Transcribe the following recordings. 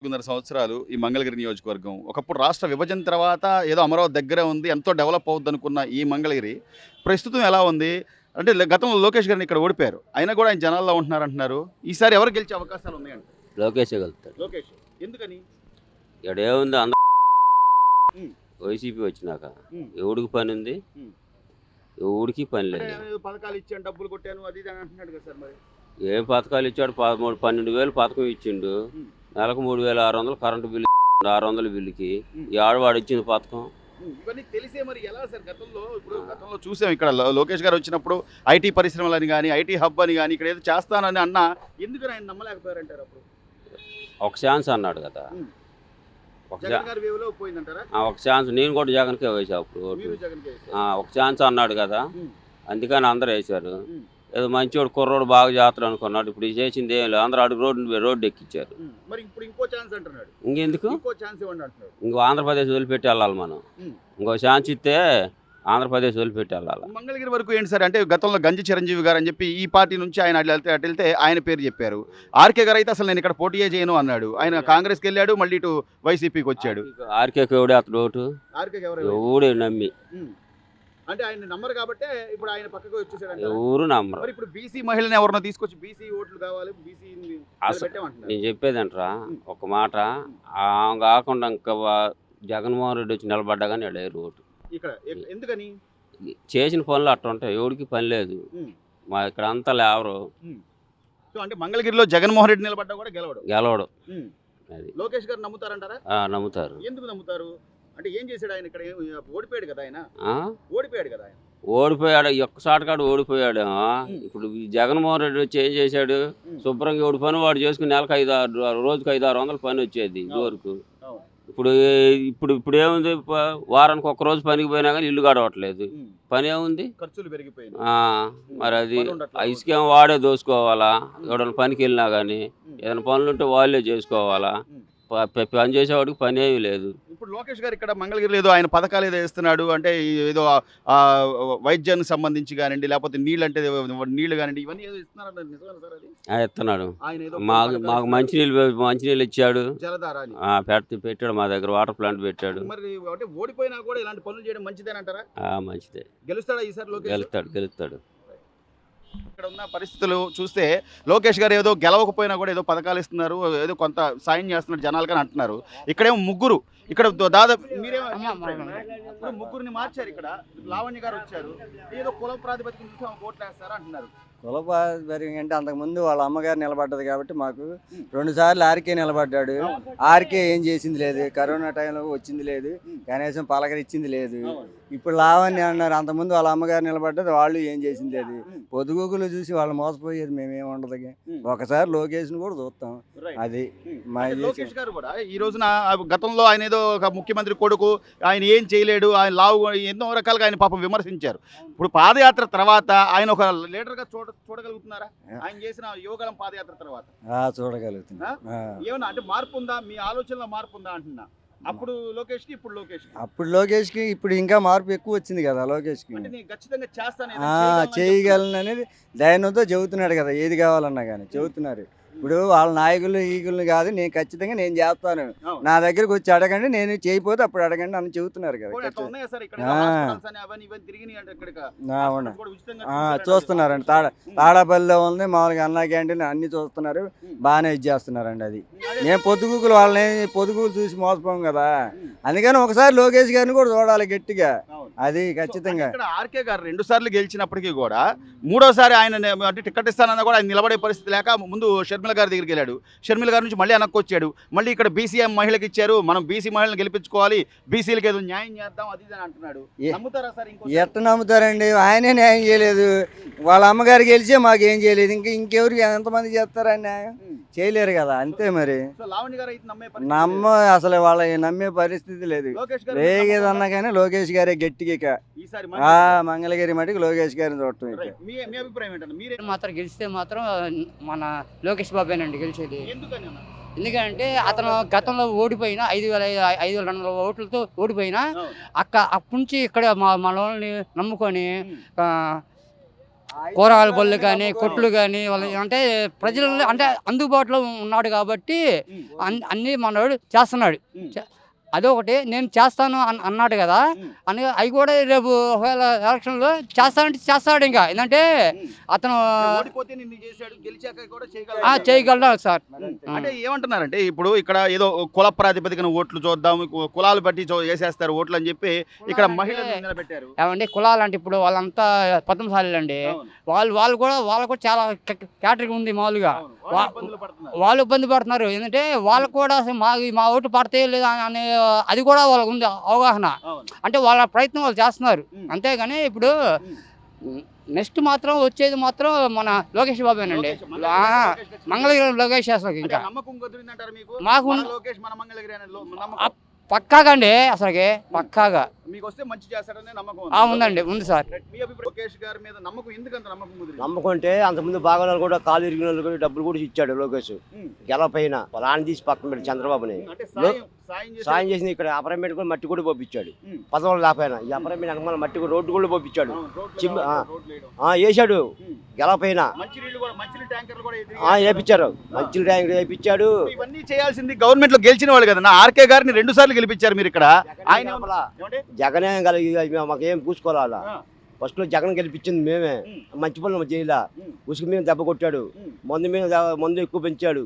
4 సంవత్సరాలు ఈ మంగళగిరి నియోజకవర్గం. ఒకప్పుడు రాష్ట్ర విభజన తర్వాత ఏదో అమరావతి దగ్గరే ఉంది. ఎంతో డెవలప్ అవుద్దనుకున్న ఈ మంగళగిరి ప్రస్తుతం ఎలా ఉంది? అంటే గతంలో లోకేష్ గారిని ఇక్కడ ఓడిపోయారు. అయినా కూడా ఆయన జనాల్లో ఉంటున్నారంటున్నారు. ఈసారి ఎవరు గెలిచే అవకాశాలు ఉన్నాయంట? లోకేషే వెళ్తాడు. లోకేష్. ఎందుకని? ఈడేముంది హ్మ్. వైసీపీ వచ్చినాక హ్మ్. ఎవడికి పని ఉంది? హ్మ్. ఎవడికి పని అంటే లేదు. ఆయన ఏదో పథకాలు ఇచ్చాను, డబ్బులు కొట్టాను అది ఇది అని అంటున్నాడు కదా సార్ మరి. ఏం పథకాలు ఇచ్చాడు? 13, 12,000 పథకం ఇచ్చిండు. హ్మ్. నెలకు 3,600 కరెంటు బిల్లు 600 బిల్లుకి. హ్మ్. ఈ ఆడవాడు ఇచ్చిన పథకం ఇవన్నీ తెలిసే మరి ఎలా సార్ గతంలో చూసాం ఇక్కడ లోకేష్ గారు వచ్చినప్పుడు ఐటీ పరిశ్రమలని కానీ ఐటీ హబ్ అని కానీ ఇక్కడ ఏదో చేస్తానని అన్నా ఎందుకని ఆయన నమ్మలేకపోయారంటారు అప్పుడు? ఒక ఛాన్స్ అన్నాడు కదా. హ్మ్. ఒక జగన్ గారి వేవ్లో పోయిందంటారా? ఒక ఛాన్స్. నేను కూడా జగన్కే వేసా అప్పుడు ఓటు. మీరు జగన్కే వేశారు. ఒక ఛాన్స్ అన్నాడు కదా, హ్మ్. అందుకని అందరూ వేశారు. హ్మ్. ఏదో మంచోడు కుర్రోడు బాగా చేస్తాడు అనుకున్నాడు. ఇప్పుడు ఇది చేసింది ఏం లేదు. అందరూ అడుగు రోడ్డు ఎక్కించారు. మరి ఇప్పుడు ఇంకో ఛాన్స్ అంటున్నాడు. ఇంకెందుకు? ఇంకో ఛాన్స్ ఇవ్వండి అంటున్నాడు. ఇంకో ఆంధ్రప్రదేశ్ వదిలిపెట్టి వెళ్ళాలి మనం. హ్మ్. ఇంకో ఛాన్స్ ఇస్తే ఆంధ్రప్రదేశ్ వదిలిపెట్టి వెళ్ళాలి. మంగళగిరి వరకు ఏంటి సార్? అంటే గతంలో గంజి చిరంజీవి గారు అని చెప్పి ఈ పార్టీ నుంచి ఆయన అటు వెళ్తే ఆయన పేరు చెప్పారు. ఆర్కే గారు అయితే అసలు నేను ఇక్కడ పోటీయే చేయను అన్నాడు. ఆయన కాంగ్రెస్కి వెళ్ళాడు, మళ్ళీ ఇటు వైసీపీకి వచ్చాడు. ఆర్కేకి ఎవడే అతడు ఓటు? ఆర్కే ఎవరు? ఎవడే నమ్మి అంటే ఆయన నమ్మరు కాబట్టి ఇప్పుడు ఆయన పక్కకు వచ్చేసాడు. ఎవరు నమ్మరు. మరి ఇప్పుడు బీసీ మహిళని ఎవరినో తీసుకొచ్చి బీసీ ఓట్లు కావాలి, బీసీ పెట్టామంటున్నారు. నేను చెప్పేదంటరా ఒక మాట, కాకుండా ఇంకా జగన్మోహన్ రెడ్డి వచ్చి నిలబడ్డా కానీ ఎడేరు ఓటు. ఇక్కడ ఎందుకని? చేసిన పనులు అట్లా ఉంటాయి. ఎవడికి పని లేదు. మా ఇక్కడ అంతా లేవరు. సో అంటే మంగళగిరిలో జగన్మోహన్ రెడ్డి నిలబడ్డా కూడా గెలవడు. అది లోకేష్ గారు నమ్ముతారంటారా? నమ్ముతారు. ఎందుకు నమ్ముతారు? అంటే ఏం చేశాడు ఆయన? ఇక్కడ ఓడిపోయాడు కదా ఆయన. ఓడిపోయాడు కదా ఆయన. ఓడిపోయాడు. ఒక్కసారి కాడు ఓడిపోయాడు. ఇప్పుడు ఈ జగన్మోహన్ రెడ్డి వచ్చి ఏం చేశాడు? శుభ్రంగా ఎవడి పని వాడు చేసుకుని నెలకు 5-6 రోజుకి 500-600 పని వచ్చేది ఇదివరకు. ఇప్పుడు ఇప్పుడు ఇప్పుడు ఏముంది? వారానికి ఒక్క రోజు పనికి పోయినా కానీ ఇల్లు గడవట్లేదు. పని ఏముంది? ఖర్చులు పెరిగిపోయింది. మరి అది ఇసుకేమో వాడే దోసుకోవాలా? ఎవడన్నా పనికి వెళ్ళినా కానీ ఏదైనా పనులు ఉంటే వాళ్ళే చేసుకోవాలా? పని చేసేవాడికి పని ఏమీ లేదు. ఇప్పుడు లోకేష్ గారు ఇక్కడ మంగళగిరిలో ఏదో ఆయన పథకాలు ఏదో ఇస్తున్నాడు అంటే ఏదో వైద్యానికి సంబంధించి కానివ్వండి, లేకపోతే నీళ్ళు కానివ్వండి, ఇవన్నీ ఏదో ఇస్తున్నారంటే నిజమేనా సార్ అది? ఇస్తున్నాడు. ఆయన ఏదో మాకు మంచినీళ్ళు ఇచ్చాడు. జలధార అని పెట్టాడు. మా దగ్గర వాటర్ ప్లాంట్ పెట్టాడు. మరి అంటే ఓడిపోయినా కూడా ఇలాంటి పనులు చేయడం మంచిదేనంటారా? మంచిదే. గెలుస్తాడా ఈసారి లోకేష్? గెలుస్తాడు. ఇక్కడ ఉన్న పరిస్థితులు చూస్తే లోకేష్ గారు ఏదో గెలవకపోయినా కూడా ఏదో పథకాలు ఇస్తున్నారు, ఏదో కొంత సాయం చేస్తున్నారు జనాలు కానీ అంటున్నారు. ఇక్కడేమో ముగ్గురు, ఇక్కడ దాదాపు ఇప్పుడు ముగ్గురిని మార్చారు. ఇక్కడ లావణ్య గారు వచ్చారు, ఏదో కుల ప్రాతిపదికన చూసి ఓట్లు వేస్తారా అంటున్నారు. కులపారిక అంటే అంతకుముందు వాళ్ళ అమ్మగారు నిలబడ్డది కాబట్టి మాకు 2 సార్లు ఆర్కే నిలబడ్డాడు. ఆర్కే ఏం చేసింది లేదు. కరోనా టైంలో వచ్చింది లేదు, కనీసం పలకరిచ్చింది లేదు. ఇప్పుడు లావణ్య అన్నారు, అంతకుముందు వాళ్ళ అమ్మగారు నిలబడ్డది, వాళ్ళు ఏం చేసింది లేదు. పొదుగుకులు చూసి వాళ్ళు మోసపోయేది మేమేం ఉండదు. ఒకసారి లోకేష్ని కూడా చూస్తాం. అది మా లోకేష్ గారు కూడా ఈ రోజున గతంలో ఆయన ఏదో ఒక ముఖ్యమంత్రి కొడుకు, ఆయన ఏం చేయలేడు, ఆయన లావు, ఎన్నో రకాలుగా ఆయన పాపం విమర్శించారు. ఇప్పుడు పాదయాత్ర తర్వాత ఆయన ఒక లీడర్గా చూడగలుగుతున్నారా? ఆయన చేసిన యువగలం పాదయాత్ర తర్వాత చూడగలుగుతున్నా. ఏమన్నా అంటే మార్పు ఉందా? మీ ఆలోచనలో మార్పు ఉందా అంటున్నా. అప్పుడు లోకేష్కి ఇప్పుడు లోకేష్కి ఇప్పుడు ఇంకా మార్పు ఎక్కువ వచ్చింది కదా. లోకేష్కి అంటే నేను ఖచ్చితంగా చేయగలను అనేది ధైర్యంతో చెబుతున్నాడు కదా. ఏది కావాలన్నా కానీ చెబుతున్నారు. ఇప్పుడు వాళ్ళ నాయకులు ఈగుల్ని కాదు, నేను ఖచ్చితంగా నేను చేస్తాను, నా దగ్గరకు వచ్చి అడగండి, నేను చేయకపోతే అప్పుడు అడగండి అని చెబుతున్నారు కదా. చూస్తున్నారండి. తాడాపల్లిలో ఉంది మామూలుగా అన్నా క్యాంటీన్ అన్ని చూస్తున్నారు, బాగానే ఇది చేస్తున్నారండి. అది నేను పొద్దుగూకులు వాళ్ళని పొద్దుగూకులు చూసి మోసపోం కదా. అందుకని ఒకసారి లోకేష్ గారిని కూడా చూడాలి గట్టిగా. అది ఖచ్చితంగా. ఆర్కే గారు 2 సార్లు గెలిచినప్పటికీ కూడా 3వసారి ఆయన అంటే టికెట్ ఇస్తానన్నా కూడా ఆయన నిలబడే పరిస్థితి లేక ముందు షర్మిల గారి దగ్గరికి వెళ్ళాడు. షర్మిల గారి నుంచి మళ్ళీ వెనక్కి వచ్చాడు. మళ్ళీ ఇక్కడ బీసీ మహిళకి ఇచ్చారు, మనం బీసీ మహిళను గెలిపించుకోవాలి, బీసీలకు ఏదో న్యాయం చేద్దాం అది అని అంటున్నాడు. నమ్ముతారా సార్? ఎట్ట నమ్ముతారండి? ఆయనే న్యాయం చేయలేదు. వాళ్ళ అమ్మగారు గెలిచే మాకు ఏం చేయలేదు. ఇంకెవరికి ఎంతమంది చేస్తారా న్యాయం? చేయలేరు కదా. అంతే మరి. నమ్మ అసలు వాళ్ళ నమ్మే పరిస్థితి లేదు. ఏదన్నా కానీ లోకేష్ గారే గట్టిగా మంగళగిరి మటుకు లోకేష్ గారిని చూడటం. మాత్రం గెలిస్తే మాత్రం మన లోకేష్ బాబేనండి గెలిచేది. ఎందుకంటే అతను గతంలో ఓడిపోయినా 5,200 ఓట్లతో ఓడిపోయినా అప్పటి నుంచి ఇక్కడ మన వాళ్ళని నమ్ముకొని కూరగాయల బళ్ళు కానీ కొట్లు కానీ వాళ్ళ అంటే ప్రజలు అంటే అందుబాటులో ఉన్నాడు కాబట్టి అన్నీ మనోడు చేస్తున్నాడు. అదొకటి నేను చేస్తాను అన్నాడు కదా అని అవి కూడా రేపు ఒకవేళ ఎలక్షన్లో చేస్తానంటే చేస్తాడు. ఇంకా ఏంటంటే అతను చేయగలడు సార్. అంటే ఏమంటున్నారంటే ఇప్పుడు ఇక్కడ ఏదో కుల ప్రాతిపదికన ఓట్లు చూద్దాం, కులాలు బట్టి వేసేస్తారు ఓట్లు అని చెప్పి ఇక్కడ మహిళలు నిలబెట్టారు. ఏమండి కులాలు అంటే ఇప్పుడు వాళ్ళంతా పద్మశాలి అండి, వాళ్ళు కూడా చాలా కేటగిరీ ఉంది. మామూలుగా వాళ్ళు ఇబ్బంది పడుతున్నారు. ఏంటంటే వాళ్ళకు కూడా అసలు మా ఓటు పడతాయో లేదా అనే అది కూడా వాళ్ళకు ఉంది అవగాహన. అంటే వాళ్ళ ప్రయత్నం వాళ్ళు చేస్తున్నారు అంతేగాని ఇప్పుడు నెక్స్ట్ మాత్రం వచ్చేది మాత్రం మన లోకేష్ బాబేనండి. మంగళగిరి లోకేష్ అసలు ఇంకా మాకు పక్కాగా అండి అసలుకి పక్కాగా ఉందండి, ఉంది సార్. నమ్మకం అంటే అంతకుముందు బాగా కూడా కాలు ఇరిగిన వాళ్ళు కూడా డబ్బులు కూడా ఇచ్చాడు లోకేష్. గెలపైన వాళ్ళని తీసి పక్కన పెట్టి చంద్రబాబుని సాయం చేసింది. ఇక్కడ అపరమేట కూడా మట్టి కూడా పంపించాడు. పదవులు లేకపోయినా ఈ అపరమేట వెనకమాల మట్టి కూడా రోడ్డు కూడా పంపించాడు. వేసాడు గెలపైన వేపించారు. మంచి ట్యాంక్ వేపించాడు. ఇవన్నీ చేయాల్సింది గవర్నమెంట్ లో గెలిచిన వాళ్ళు కదా. ఆర్కే గారిని 2 సార్లు గెలిపించారు మీరు ఇక్కడ. ఆయన జగనే కలిగి మాకేం పూసుకోవాలా. ఫస్ట్ లో జగన్ గెలిపించింది మేమే. మంచి పనులు చేయలా. ఉసుకు మీద దెబ్బ కొట్టాడు. మందు ఎక్కువ పెంచాడు.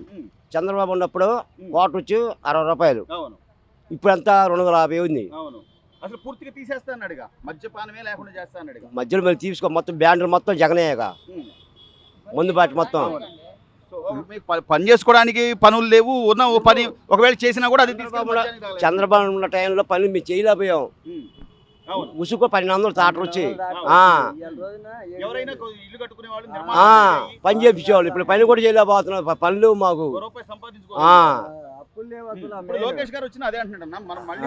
చంద్రబాబు ఉన్నప్పుడు కోట వచ్చి 60 రూపాయలు, ఇప్పుడంతా 250 ఉంది. అసలు పూర్తిగా తీసేస్తాన్నాడుగా, మద్యపానమే లేకుండా చేస్తాన్నాడుగా. మధ్యలో మేము తీసుకో మొత్తం బ్యాండ్లు మొత్తం జగనేగా ముందు బాటి మొత్తం. పని చేసుకోవడానికి పనులు లేవు. ఉన్న పని ఒకవేళ చేసినా కూడా అది చంద్రబాబు ఉన్న టైంలో పని మేము చేయలేకపోయాం. ఉసుకు 1200 తాటలు వచ్చి పని చేయించేవాళ్ళు. ఇప్పుడు పని కూడా చేయలేకపోతున్నాం. పనులు మాకు లోకేష్ గారు వచ్చిన అదే అంటున్నాడు, మనం మళ్ళీ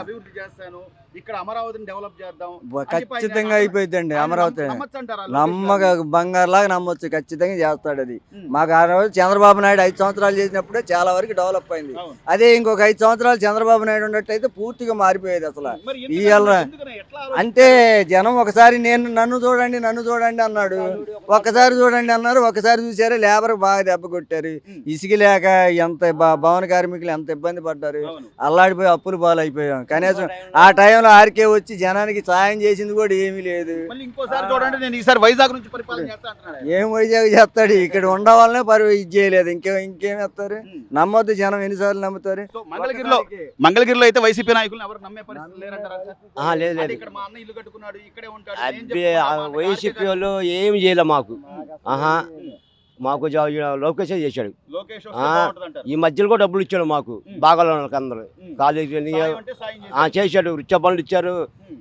అభివృద్ధి చేస్తాను, ఇక్కడ అమరావతిని డెవలప్ చేద్దాం. ఖచ్చితంగా అయిపోయిందండి అమరావతి. నమ్మక బంగారులాగా నమ్మొచ్చు. ఖచ్చితంగా చేస్తాడు అది. మాకు ఆ రోజు చంద్రబాబు నాయుడు 5 సంవత్సరాలు చేసినప్పుడే చాలా వరకు డెవలప్ అయింది. అదే ఇంకొక 5 సంవత్సరాలు చంద్రబాబు నాయుడు ఉన్నట్టయితే పూర్తిగా మారిపోయేది అసలు. ఇవాళ అంటే జనం ఒకసారి నన్ను చూడండి అన్నాడు, ఒక్కసారి చూడండి అన్నారు. ఒకసారి చూసారు లేబర్ బాగా దెబ్బ కొట్టారు. ఇసుక లేక ఎంత భవన కార్మికులు ఎంత ఇబ్బంది పడ్డారు. అల్లాడిపోయి అప్పులు పాలైపోయాం. కనీసం ఆ టైంలో ఆర్కే వచ్చి జనానికి సాయం చేసింది కూడా ఏమీ లేదు. ఏం వైజాగ్ చేస్తాడు, ఇక్కడ ఉండవాలనే ఇది చేయలేదు. ఇంకేం వేస్తారు. నమ్మొద్దు జనం, ఎన్నిసార్లు నమ్ముతారు. మంగళగిరిలో అయితే వైసీపీ నాయకులు ఎవరు నమ్మే పరిస్థితి లేరంటారా? లేదు. వైసీపీ వాళ్ళు ఏమి చేయలే మాకు. మాకు లోకేష్ చేశాడు. ఈ మధ్యలో కూడా డబ్బులు ఇచ్చాడు మాకు. బాగా అందరూ కాలేజీ చేశాడు. రిక్షా బండ్లు ఇచ్చారు,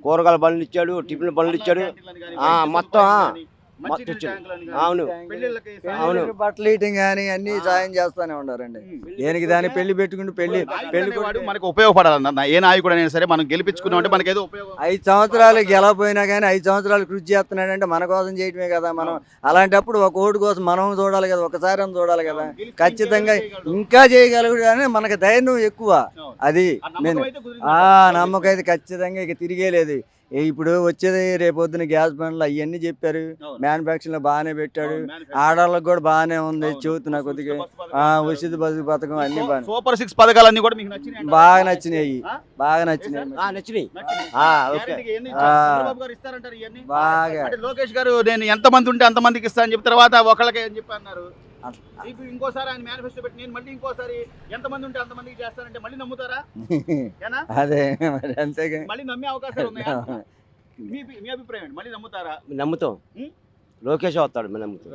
కూరగాయల బండ్లు ఇచ్చాడు, టిఫిన్ బండ్లు ఇచ్చాడు. మొత్తం అవును అవును బట్టలు ఇయటం కానీ అన్ని సాయం చేస్తానే ఉన్నారండి. దేనికి దాన్ని పెళ్లి పెట్టుకుంటూ పెళ్లి మనకు ఉపయోగపడాలన్న ఏ నాయకుడు అయినా సరే మనం గెలిపించుకున్నాం మనకి ఏదో 5 సంవత్సరాలు గెలవపోయినా కానీ 5 సంవత్సరాలు కృషి చేస్తున్నాడంటే మన కోసం చేయటమే కదా. మనం అలాంటప్పుడు ఒక ఓటు కోసం మనం చూడాలి కదా, ఒకసారి అని చూడాలి కదా. ఖచ్చితంగా ఇంకా చేయగలడు కానీ మనకు ధైర్యం ఎక్కువ. అది నమ్మకం అయితే ఖచ్చితంగా ఇక తిరిగేలేదు. ఇప్పుడు వచ్చేది రేపొద్దున గ్యాస్ బండ్లు అవన్నీ చెప్పారు. మ్యానుఫ్యాక్చరింగ్ బాగానే పెట్టాడు. ఆడవాళ్ళకి కూడా బాగానే ఉంది. చెబుతున్నా కొద్దిగా ఉచిత బస్సు పథకం అన్ని సూపర్ 6 పథకాలన్నీ కూడా మీకు బాగా నచ్చినాయి. బాగా నచ్చినాయి. బాగా లోకేష్ గారు నేను ఎంతమంది ఉంటే అంతమందికి ఇస్తా అని చెప్పిన తర్వాత ఒకళ్ళకి అని చెప్పి అన్నారు. ఇంకోసారి ఆయన మేనిఫెస్టో పెట్టి నేను మళ్ళీ ఇంకోసారి ఎంతమంది ఉంటే అంతమందికి చేస్తానంటే మళ్ళీ నమ్ముతారా? అదే అంతేగా, మళ్ళీ నమ్మే అవకాశాలు ఉన్నాయా? మీ అభిప్రాయం మళ్ళీ నమ్ముతారా? నమ్ముతాం. లోకేష్ వస్తాడు, నమ్ముతాం.